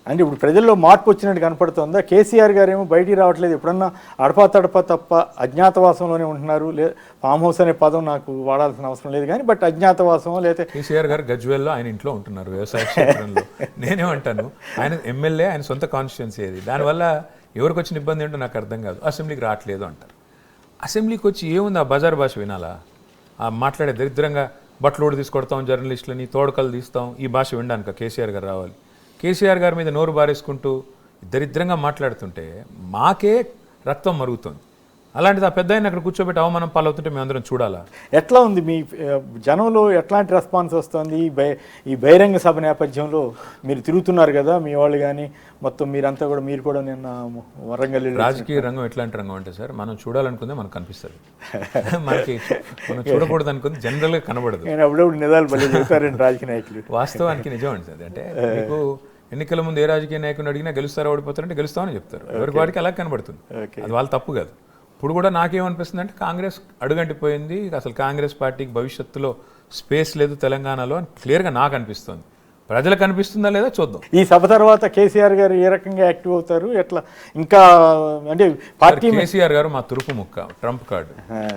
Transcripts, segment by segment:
అంటే ఇప్పుడు ప్రజల్లో మార్పు వచ్చినట్టు కనపడుతుందా? కేసీఆర్ గారు ఏమో బయటికి రావట్లేదు, ఎప్పుడన్నా అడపా తప్ప అజ్ఞాతవాసంలోనే ఉంటున్నారు. ఫామ్ హౌస్ అనే పదం నాకు వాడాల్సిన అవసరం లేదు కానీ, బట్ అజ్ఞాతవాసం లేదా కేసీఆర్ గారు గజ్వేల్లో ఆయన ఇంట్లో ఉంటున్నారు వ్యవసాయ క్షేత్రంలో. నేనేమంటాను, ఆయన ఎమ్మెల్యే, ఆయన సొంత కాన్స్టిట్యున్సీ అది. దానివల్ల ఎవరికి వచ్చిన ఇబ్బంది ఏంటో నాకు అర్థం కాదు. అసెంబ్లీకి రావట్లేదు అంటారు. అసెంబ్లీకి వచ్చి ఏముంది, ఆ బజార్ భాష వినాలా? ఆ మాట్లాడే దరిద్రంగా బట్టలు తీసుకొడతాం, జర్నలిస్టులని తోడకలు తీస్తాం, ఈ భాష వినడానిక కేసీఆర్ గారు రావాలి? కేసీఆర్ గారి మీద నోరు బారేసుకుంటూ దరిద్రంగా మాట్లాడుతుంటే మాకే రక్తం మరుగుతుంది. అలాంటిది ఆ పెద్ద ఆయన అక్కడ కూర్చోబెట్టి అవమానం పాలవుతుంటే మేము అందరం చూడాలా? ఎట్లా ఉంది మీ జనంలో, ఎట్లాంటి రెస్పాన్స్ వస్తుంది ఈ బహిరంగ సభ నేపథ్యంలో? మీరు తిరుగుతున్నారు కదా, మీ వాళ్ళు కానీ మొత్తం మీరంతా కూడా, మీరు కూడా నిన్న వరంగల్. రాజకీయ రంగం ఎట్లాంటి రంగం అంటే సార్, మనం చూడాలనుకుందే మనకు కనిపిస్తుంది, మనకి మనం చూడకూడదు అనుకుంది జనరల్గా కనబడదు. నేను అప్పుడప్పుడు నిజాలు బలి చెప్తారండి రాజకీయ నాయకులు. వాస్తవానికి నిజం అండి సార్. అంటే మీకు ఎన్నికల ముందు ఏ రాజకీయ నాయకుని అడిగినా గెలుస్తారా ఓడిపోతారంటే గెలుస్తామని చెప్తారు. ఎవరికి వాడికి అలా కనబడుతుంది. అది వాళ్ళ తప్పు కాదు. ఇప్పుడు కూడా నాకేమనిపిస్తుంది అంటే, కాంగ్రెస్ అడుగంటిపోయింది, అసలు కాంగ్రెస్ పార్టీకి భవిష్యత్తులో స్పేస్ లేదు తెలంగాణలో అని క్లియర్గా నాకు అనిపిస్తుంది. ప్రజలకు అనిపిస్తుందా లేదా చూద్దాం. ఈ సభ తర్వాత కేసీఆర్ గారు ఏ రకంగా యాక్టివ్ అవుతారు, ఎట్లా ఇంకా అంటే పార్టీ? కేసీఆర్ గారు మా తురుపు ముక్క, ట్రంప్ కార్డు.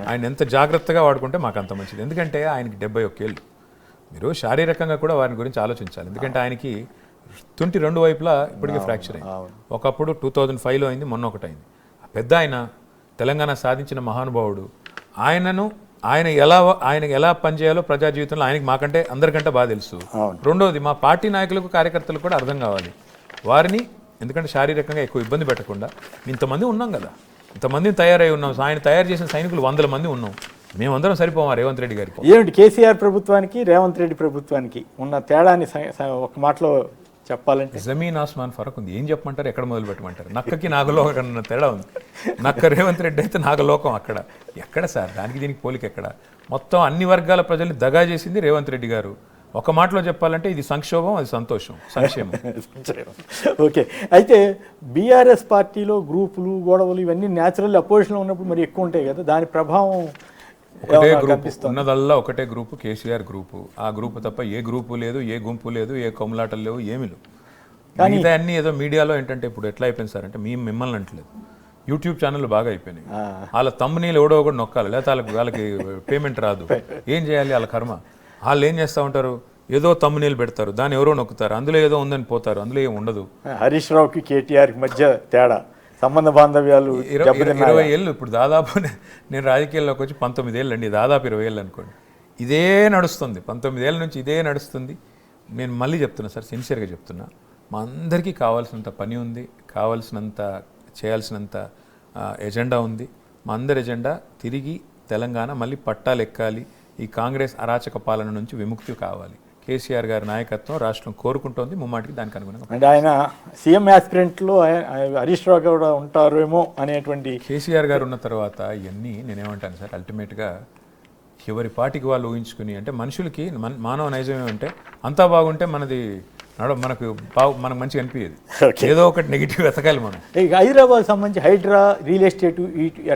ఆయన ఎంత జాగ్రత్తగా వాడుకుంటే మాకు అంత మంచిది. ఎందుకంటే ఆయనకి 71 ఏళ్ళు. మీరు శారీరకంగా కూడా వారి గురించి ఆలోచించాలి. ఎందుకంటే ఆయనకి 22 వైపులా ఇప్పటికీ ఫ్రాక్చర్ అయింది. ఒకప్పుడు 2005లో అయింది, మొన్న ఒకటి అయింది. పెద్ద ఆయన తెలంగాణ సాధించిన మహానుభావుడు. ఆయనకి ఎలా పనిచేయాలో ప్రజా జీవితంలో ఆయనకి మాకంటే అందరికంటే బాగా తెలుసు. రెండోది, మా పార్టీ నాయకులకు కార్యకర్తలకు కూడా అర్థం కావాలి వారిని. ఎందుకంటే శారీరకంగా ఎక్కువ ఇబ్బంది పెట్టకుండా, ఇంతమంది ఉన్నాం కదా, ఇంతమందిని తయారై ఉన్నాం. ఆయన తయారు చేసిన సైనికులు 100 మంది ఉన్నాం. మేమందరం సరిపోమా రేవంత్ రెడ్డి గారికి? ఏమిటి కేసీఆర్ ప్రభుత్వానికి రేవంత్ రెడ్డి ప్రభుత్వానికి ఉన్న తేడాన్ని ఒక మాటలో చెప్పాలంటే? జమీన్ ఆస్మాన్ ఫరక్ ఉంది. ఏం చెప్పమంటారు, ఎక్కడ మొదలు పెట్టమంటారు? నక్కకి నాగలోకం అన్న తేడా ఉంది. నక్క రేవంత్ రెడ్డి అయితే నాగలోకం అక్కడ. ఎక్కడ సార్ దానికి దీనికి పోలిక ఎక్కడ? మొత్తం అన్ని వర్గాల ప్రజల్ని దగా చేసింది రేవంత్ రెడ్డి గారు. ఒక మాటలో చెప్పాలంటే ఇది సంక్షోభం, అది సంక్షేమం. ఓకే. అయితే బీఆర్ఎస్ పార్టీలో గ్రూపులు, గొడవలు ఇవన్నీ న్యాచురల్ అపోజిషన్లో ఉన్నప్పుడు మరి ఎక్కువ ఉంటాయి కదా, దాని ప్రభావం ఒకటే గ్రూప్ ఉన్నదల్లా, ఒకటే గ్రూపు, కేసీఆర్ గ్రూపు. ఆ గ్రూపు తప్ప ఏ గ్రూపు లేదు, ఏ గుంపు లేదు, ఏ కొమ్ములాటలు లేవు, ఏమీ లేవు. మిగతా అన్నీ ఏదో మీడియాలో ఏంటంటే ఇప్పుడు ఎట్లా అయిపోయింది సార్ అంటే, మిమ్మల్ని అంటలేదు, యూట్యూబ్ ఛానళ్ళు బాగా అయిపోయినాయి. వాళ్ళ తమ్మునీళ్ళు ఎవడో ఒకటి నొక్కాలి, లేకపోతే వాళ్ళకి పేమెంట్ రాదు. ఏం చేయాలి వాళ్ళ కర్మ? వాళ్ళు ఏం చేస్తూ ఉంటారు, ఏదో తమ్మునీళ్ళు పెడతారు, దాన్ని ఎవరో నొక్కుతారు, అందులో ఏదో ఉందని పోతారు, అందులో ఏం ఉండదు. హరీష్ రావుకి కేటీఆర్కి మధ్య తేడా, సంబంధ బాంధవ్యాలు 20 ఏళ్ళు. ఇప్పుడు దాదాపు నేను రాజకీయాల్లోకి వచ్చి 19 ఏళ్ళు అండి, దాదాపు 20 ఏళ్ళు అనుకోండి. ఇదే నడుస్తుంది, 19 ఏళ్ళ నుంచి ఇదే నడుస్తుంది. నేను మళ్ళీ చెప్తున్నా సార్, సిన్సియర్గా చెప్తున్నా, మా అందరికీ కావాల్సినంత పని ఉంది, కావాల్సినంత చేయాల్సినంత ఎజెండా ఉంది. మా అందరి ఎజెండా తిరిగి తెలంగాణ మళ్ళీ పట్టాలు ఎక్కాలి, ఈ కాంగ్రెస్ అరాచక పాలన నుంచి విముక్తి కావాలి. కేసీఆర్ గారి నాయకత్వం రాష్ట్రం కోరుకుంటోంది, ముమ్మాటికి దానికి అనుగుణంగా. అంటే ఆయన సీఎం యాస్పిరెంట్లో హరీష్ రావు కూడా ఉంటారేమో అనేటువంటి. కేసీఆర్ గారు ఉన్న తర్వాత ఇవన్నీ నేనేమంటాను సార్, అల్టిమేట్గా ఎవరి పార్టీకి వాళ్ళు ఊహించుకుని, అంటే మనుషులకి మానవ నైజం ఏమంటే, అంతా బాగుంటే మనకు మంచిగా అనిపించేది, ఏదో ఒకటి నెగిటివ్ వెతకాలి మనం. హైదరాబాద్ సంబంధించి హైడ్రా, రియల్ ఎస్టేట్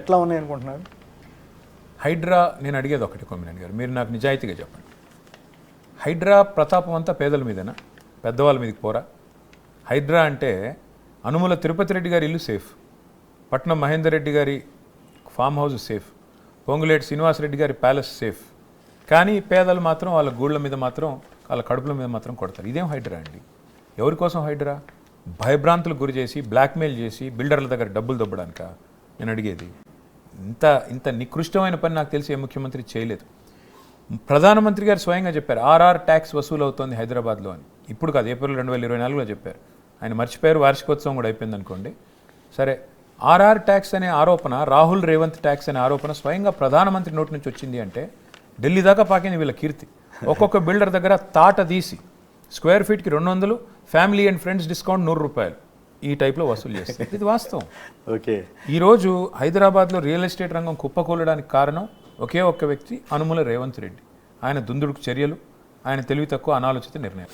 ఎట్లా ఉన్నాయి అనుకుంటున్నారు? హైడ్రా నేను అడిగేది ఒకటి, కొమ్మినేని గారు మీరు నాకు నిజాయితీగా చెప్పండి, హైడ్రా ప్రతాపం అంతా పేదల మీదేనా, పెద్దవాళ్ళ మీదకి పోరా? హైడ్రా అంటే అనుముల తిరుపతి రెడ్డి గారి ఇల్లు సేఫ్, పట్నం మహేందర్ రెడ్డి గారి farm house safe, Ponguleti Srinivasa Reddy గారి ప్యాలెస్ సేఫ్. కానీ పేదలు మాత్రం వాళ్ళ గూళ్ళ మీద మాత్రం, వాళ్ళ కడుపుల మీద మాత్రం కొడతారు. ఇదేం హైడ్రా అండి? ఎవరి కోసం హైడ్రా? భయభ్రాంతులకు గురి చేసి, బ్లాక్మెయిల్ చేసి, బిల్డర్ల దగ్గర డబ్బులు దొబ్బడానిక? నేను అడిగేది. ఇంత నికృష్టమైన పని నాకు తెలిసి ఏ ముఖ్యమంత్రి చేయలేదు. ప్రధానమంత్రి గారు స్వయంగా చెప్పారు, RR ట్యాక్స్ వసూలు అవుతోంది హైదరాబాద్లో అని. ఇప్పుడు కాదు, ఏప్రిల్ 2024లో చెప్పారు. ఆయన మర్చిపోయారు, వార్షికోత్సవం కూడా అయిపోయింది అనుకోండి. సరే, RR ట్యాక్స్ అనే ఆరోపణ, రాహుల్ రేవంత్ ట్యాక్స్ అనే ఆరోపణ స్వయంగా ప్రధానమంత్రి నోటి నుంచి వచ్చింది అంటే ఢిల్లీ దాకా పాకింది వీళ్ళ కీర్తి. ఒక్కొక్క బిల్డర్ దగ్గర తాట తీసి స్క్వేర్ ఫీట్కి 200, ఫ్యామిలీ అండ్ ఫ్రెండ్స్ డిస్కౌంట్ 100 రూపాయలు, ఈ టైప్లో వసూలు చేస్తారు. ఇది వాస్తవం. ఓకే. ఈరోజు హైదరాబాద్లో రియల్ ఎస్టేట్ రంగం కుప్పకూలడానికి కారణం ఒకే ఒక్క వ్యక్తి, అనుముల రేవంత్ రెడ్డి. ఆయన దుందుడుకు చర్యలు, ఆయన తెలివి తక్కువ అనాలోచిత నిర్ణయం.